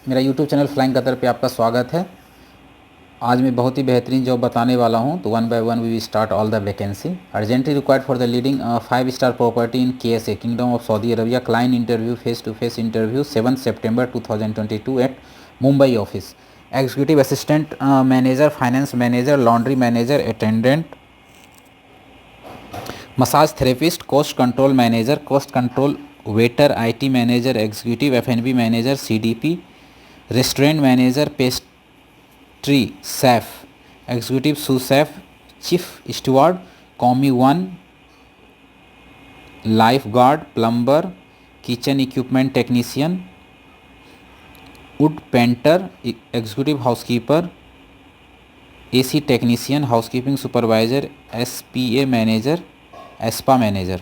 मेरा YouTube channel flying Qatar पे आपका स्वागत है। आज मैं बहुत ही बेहतरीन जॉब बताने वाला हूं, तो one by one we will start all the vacancy. Urgently required for the leading 5 star property in KSA kingdom of Saudi Arabia. Client interview face to face interview 7 सितंबर 2022 at Mumbai office. Executive assistant manager, finance manager, laundry manager, attendant, massage therapist, cost control manager, cost control waiter, IT manager, executive F&B manager, CDP, restaurant manager, pastry chef, executive sous chef, chief steward, कॉमी 1, life guard, plumber, kitchen equipment technician, wood painter, executive housekeeper, AC technician, housekeeping supervisor, SPA manager, spa manager,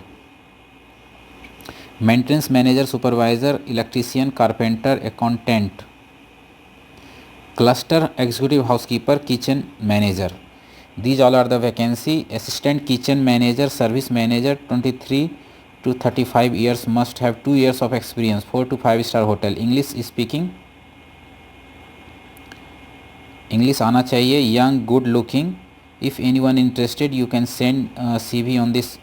maintenance manager, supervisor, electrician, carpenter, accountant, cluster executive housekeeper, kitchen manager. These all are the vacancy. Assistant kitchen manager, service manager, 23 to 35 years, must have 2 years of experience, 4 to 5 star hotel, English speaking, English आना चाहिए, young, good looking. If anyone interested, you can send CV on this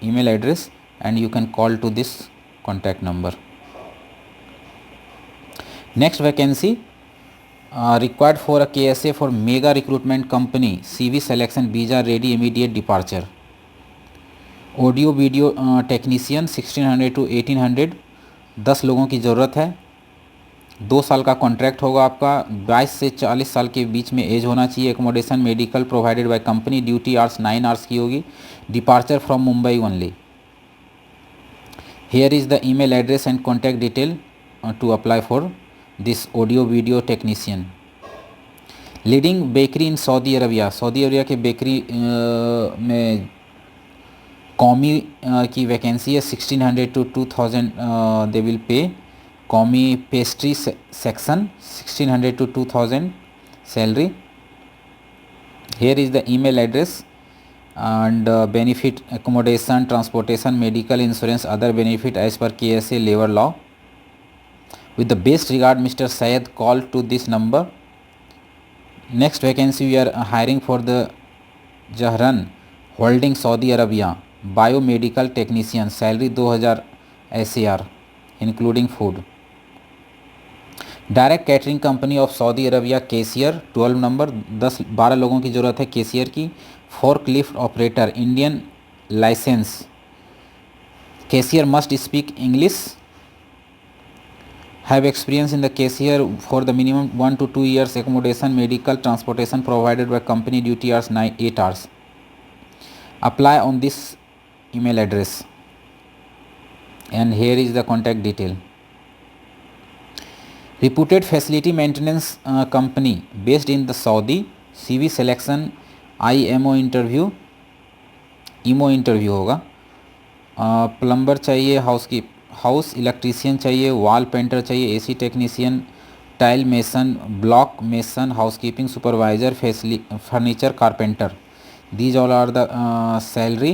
email address and you can call to this contact number. Next vacancy, required for a KSA for mega recruitment company, CV selection, visa ready, immediate departure. Audio video technician 1600 to 1800, 10 लोगों की ज़रूरत है। 2 साल का contract होगा आपका। 22 से 40 साल के बीच में एज होना चाहिए। Accommodation medical provided by company. Duty hours 9 hours की होगी। Departure from Mumbai only. Here is the email address and contact detail to apply for this audio video technician. Leading bakery in Saudi Arabia, Saudi Arabia के bakery में कौमी की vacancy है। 1600 to 2000 they will pay. Commis pastry section 1600 to 2000 salary. Here is the email address and benefit, accommodation, transportation, medical insurance, other benefit as per KSA labour law. With the best regard, Mr. Syed, call to this number. Next vacancy, we are hiring for the Jahran Holding Saudi Arabia, biomedical technician, salary 2000 SAR including food. Direct catering company of Saudi Arabia, cashier 12 number, 12 लोगों की ज़रूरत है cashier की। Forklift operator, Indian licence. Cashier must speak English. Have experience in the cashier for the minimum 1 to 2 years. Accommodation, medical, transportation provided by company. Duty hours 8 hours. Apply on this email address and here is the contact detail. Reputed facility maintenance company based in the Saudi. CV selection, IMO interview, EMO interview होगा। Plumber चाहिए, house electrician चाहिए, wall painter चाहिए, AC technician, tile mason, block mason, housekeeping supervisor, furniture carpenter. These all are the salary.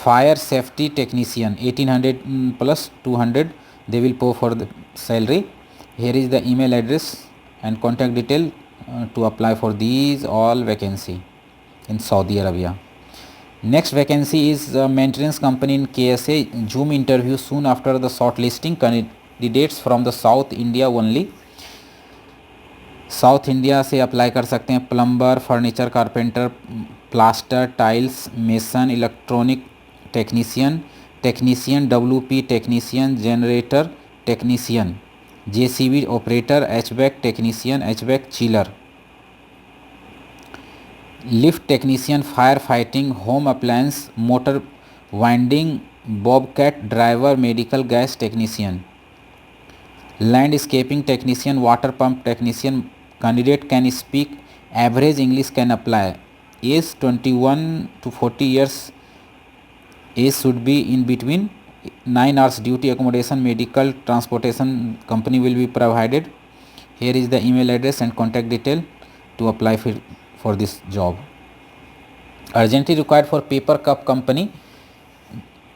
Fire safety technician 1800 plus 200 they will pay for the salary. Here is the email address and contact detail to apply for these all vacancy in Saudi Arabia. Next vacancy is maintenance company in KSA. Zoom interview soon after the shortlisting. Candidates from the South India only. South India से apply कर सकते हैं। Plumber, furniture carpenter, plaster, tiles, mason, electronic technician, WP technician, generator technician, JCB operator, HVAC technician, HVAC chiller, lift technician, fire fighting, home appliance, motor winding, bobcat driver, medical gas technician, landscaping technician, water pump technician. Candidate can speak average English, can apply. Age 21 to 40 years, age should be in between. 9 hours duty, accommodation, medical, transportation company will be provided. Here is the email address and contact detail to apply for this job. Urgently required for paper cup company,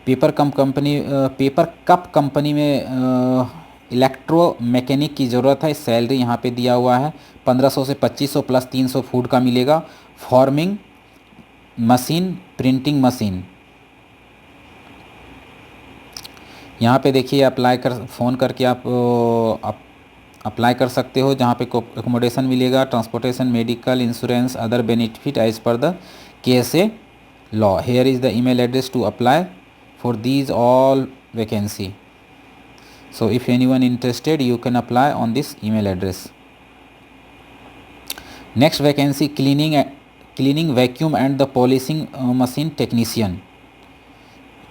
paper cup company में electro mechanic की ज़रूरत है। Salary यहाँ पे दिया हुआ है 1500 से 2500 प्लस 300 फूड का मिलेगा। फॉर्मिंग मशीन, प्रिंटिंग मशीन, यहाँ पे देखिए फ़ोन करके आप अप्लाई कर सकते हो, जहाँ पे एकोमोडेशन मिलेगा, transportation, medical, insurance, other benefit as per the KSA law. Here is the email address to apply for these all vacancy. So if anyone interested, you can apply on this email address. Next vacancy, cleaning vacuum and the polishing machine technician.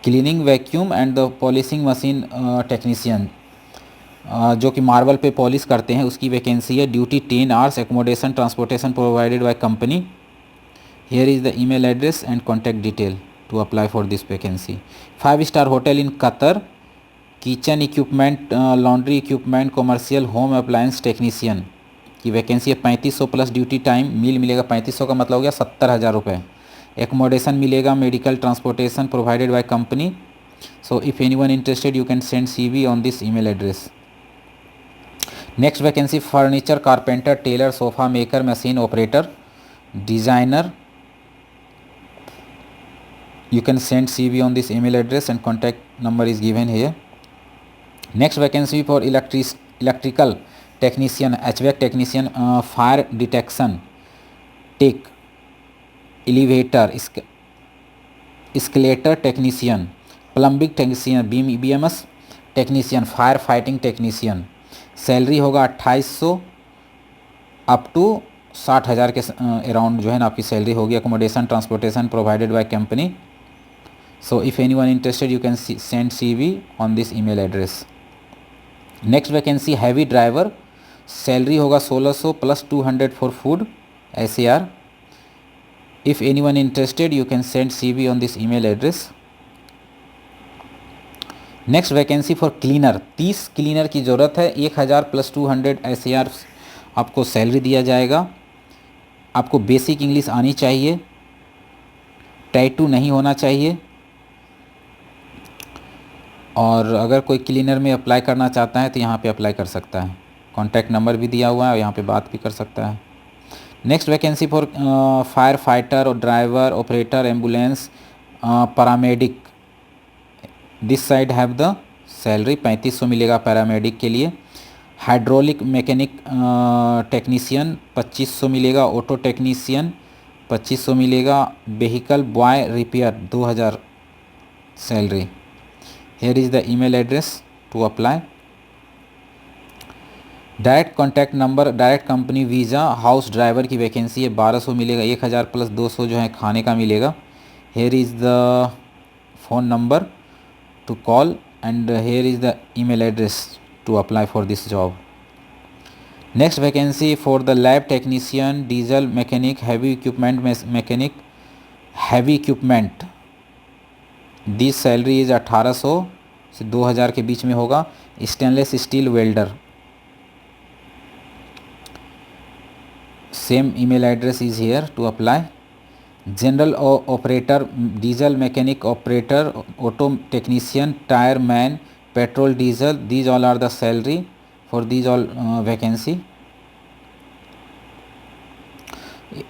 Cleaning vacuum and the polishing machine technician, जो कि marble पे polish करते हैं, उसकी vacancy है। Duty 10 hours, accommodation transportation provided by company. Here is the email address and contact detail to apply for this vacancy. 5-star hotel in Qatar, kitchen equipment, laundry equipment, commercial home appliance technician की vacancy है। 3500 plus duty time, मील मिलेगा 3500 का मतलब हो गया 70,000 रुपये। Accommodation मिलेगा, medical, transportation provided by company. So if anyone interested you can send CV on this email address. Next vacancy, furniture carpenter, tailor, sofa maker, machine operator, designer. You can send CV on this email address and contact number is given here. Next vacancy for electrical technician, HVAC technician, fire detection tech, elevator, escalator technician, plumbing technician, BMS technician, fire fighting technician। Salary होगा 2800 up to 60,000 के around जो है ना आपकी salary होगी। Accommodation transportation provided by company. So if anyone interested you can send CV on this email address. Next vacancy, heavy driver, salary होगा 1600 plus 200 for food SAR। If anyone interested you can send CV on this email address. Next vacancy for cleaner, 30 cleaner की ज़रूरत है। 1000 plus 200 SAR आपको salary दिया जाएगा। आपको basic English आनी चाहिए, टैटू नहीं होना चाहिए, और अगर कोई क्लीनर में अप्लाई करना चाहता है तो यहाँ पे अप्लाई कर सकता है। कॉन्टैक्ट नंबर भी दिया हुआ है, यहाँ पे बात भी कर सकता है। Next vacancy for fire fighter और driver, operator, ambulance, paramedic. This side have the salary 3500 मिलेगा पैरामेडिक के लिए। हाइड्रोलिक मैकेनिक टेक्नीशियन 2500 मिलेगा। ऑटो टेक्नीशियन 2500 मिलेगा। Vehicle boy repair 2000 salary. Here is the email address to apply. Direct contact number, direct company visa, house driver की vacancy है 1200 मिलेगा। 1000 plus 200 जो है खाने का मिलेगा। Here is the phone number to call and here is the email address to apply for this job. Next vacancy for the lab technician, diesel mechanic, heavy equipment mechanic, heavy equipment। This salary is 1800 से 2000 के बीच में होगा। Stainless steel welder, same email address is here to apply. General operator, diesel mechanic operator, auto technician, tyre man, petrol diesel, these all are the salary for these all vacancy.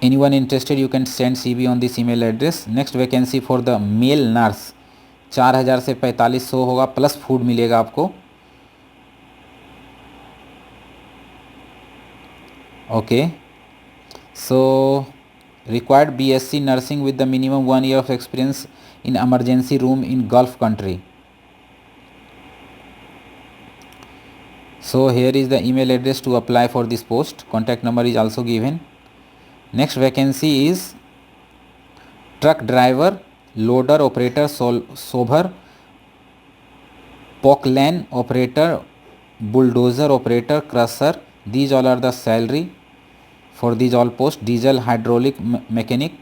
anyone interested you can send CV on this email address. Next vacancy for the male nurse, 4000 से 4500 होगा, plus food मिलेगा आपको। Okay, so required BSc nursing with the minimum 1 year of experience in emergency room in gulf country. So here is the email address to apply for this post. Contact number is also given. Next vacancy is truck driver, loader operator, sobber, pockline operator, bulldozer operator, crusher. These all are the salary for these all posts. Diesel, hydraulic mechanic।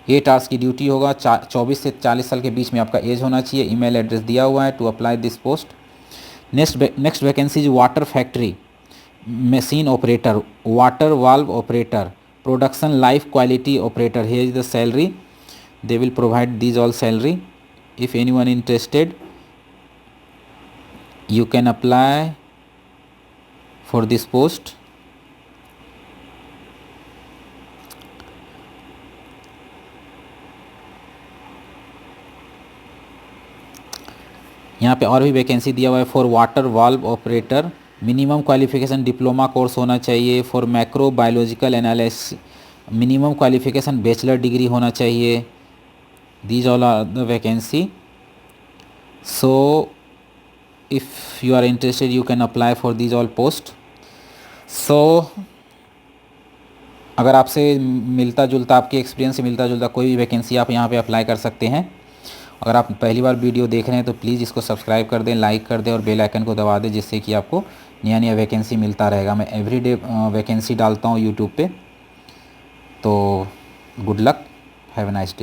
8 hours की duty होगा। 24 से 40 साल के बीच में आपका as होना चाहिए। ईमेल एड्रेस दिया हुआ है to apply this post. Next vacancy is water factory machine operator, water valve operator, production life quality operator. Here is the salary, they will provide these all salary. if anyone interested, you can apply for this post. यहाँ पे और भी vacancy दिया हुआ है for water valve operator, minimum qualification diploma course होना चाहिए। For macro biological analysis minimum qualification bachelor degree होना चाहिए। These all are the vacancy. So if you are interested you can apply for these all post. So अगर आपसे मिलता जुलता, आपके experience से मिलता जुलता कोई भी वैकेंसी आप यहाँ पे अप्लाई कर सकते हैं। अगर आप पहली बार वीडियो देख रहे हैं तो प्लीज़ इसको सब्सक्राइब कर दें, लाइक कर दें और बेल आइकन को दबा दें, जिससे कि आपको नया नया वैकेंसी मिलता रहेगा। मैं एवरीडे वैकेंसी डालता हूँ यूट्यूब पे। तो good luck, have a nice day.